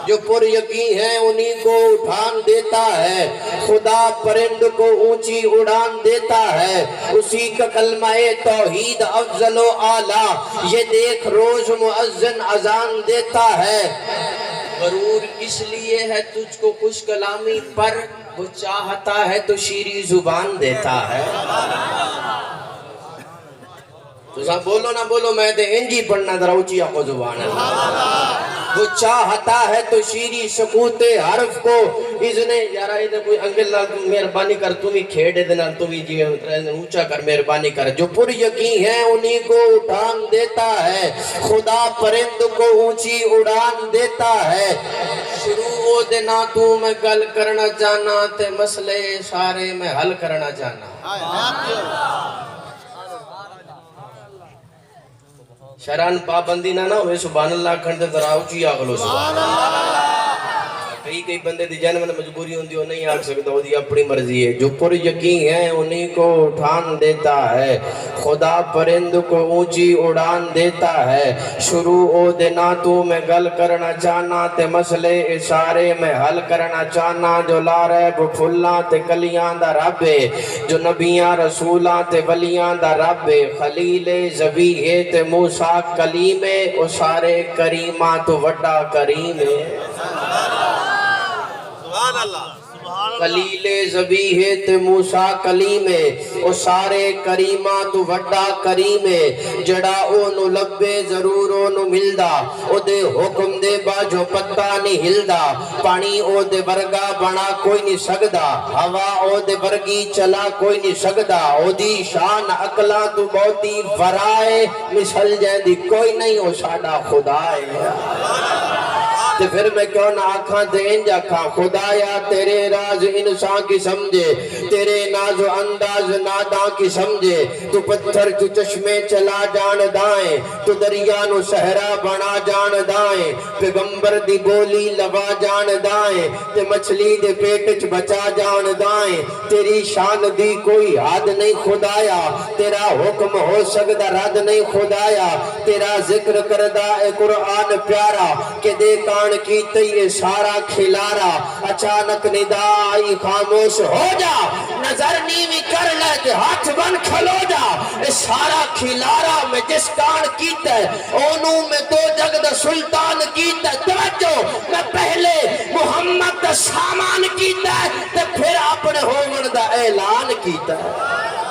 جو پر یقین ہے انہی کو اٹھان دیتا ہے، خدا پرند کو اونچی اڑان دیتا ہے، اسی کا کلمہ توحید افضل و اعلیٰ، یہ دیکھ روز مؤذن اذان دیتا ہے۔ غرور اس لیے ہے تجھ کو خوش کلامی پر، وہ چاہتا ہے تو شیریں زبان دیتا ہے۔ تو سب بولو نہ بولو، میں دے انجی پڑھنا در اونچی آقو زبان اللہ۔ وہ چاہتا ہے تو شیریں سکوت حرف کو اذنے یارا ادھر کوئی انگل لال تم مہربانی کر، تمہیں کھیڑے دینا، تمہیں جی اونچا کر، مہربانی کر۔ جو پر یقین ہے انہی کو اٹھان دیتا ہے، خدا پرند کو اونچی اڑان دیتا ہے۔ شروع دینا تو میں گل کرنا جانا، تے مسئلے سارے میں حل کرنا جانا۔ شران پابندی نہ ہوئے سبحان اللہ کھنڈ دراؤ چی آگلو سبحان اللہ۔ کئی بندے دی جانے میں مجبوری ہوندی ہو نہیں آگ سکتا، وہ دی اپنی مرضی ہے۔ جو پر یقین ہے انہی کو اٹھان دیتا ہے، خدا پرند کو اونچی اڑان دیتا ہے۔ شروع دینا تو میں گل کرنا چاہنا، تے مسئلے اشارے میں حل کرنا چاہنا۔ جو لارب پھلاں تے کلیاں دا رب ہے، جو نبیاں رسولاں تے ولیاں دا رب ہے، خلیل ذبیح تے موسیٰ کلیم ہے، او سارے کریماں تو وڈا کریم ہے۔ خلیل ذبیح تے موسیٰ کلیم ہے، او سارے کریماں تو وڈا کریم ہے۔ جڑا اونو لبے ضرور اونو ملدا، او دے حکم دے باجو پتہ نہیں ہلدا۔ پانی او دے ورگا بنا کوئی نہیں سکدا، ہوا او دے ورگی چلا کوئی نہیں سکدا۔ او دی شان عقلاں تو بہتی ورائے، مثل جیندی کوئی نہیں، او ساڈا خدا ہے۔ تے پھر میں کیوں نہ آنکھاں دیں جاکھاں، خدایا تیرے راز انسان کی سمجھے، تیرے ناز و انداز ناداں کی سمجھے۔ تو پتھر تو چشمے چلا جان دائیں، تو دریا نو صحرا بنا جان دائیں، پیغمبر دی بولی لوا جان دائیں، تے مچھلی دے پیٹ چ بچا جان دائیں۔ تیری شان دی کوئی حد نہیں خدایا، تیرا حکم ہو سکتا رد نہیں خدایا۔ تیرا ذکر کردہ اے قرآن پیارا، کہ دیکھان کیتے یہ سارا کھلارا۔ اچانک ندا آئی خاموش ہو جا، نظر نیوی کر لے کہ ہاتھ بن کھلو جا۔ اے سارا کھلارا میں جس کان کیتا ہے، اونو میں دو جگ دا سلطان کیتا ہے۔ توجہ، میں پہلے محمد دا سامان کیتا ہے، تے پھر اپنے ہومن دا اعلان کیتا ہے۔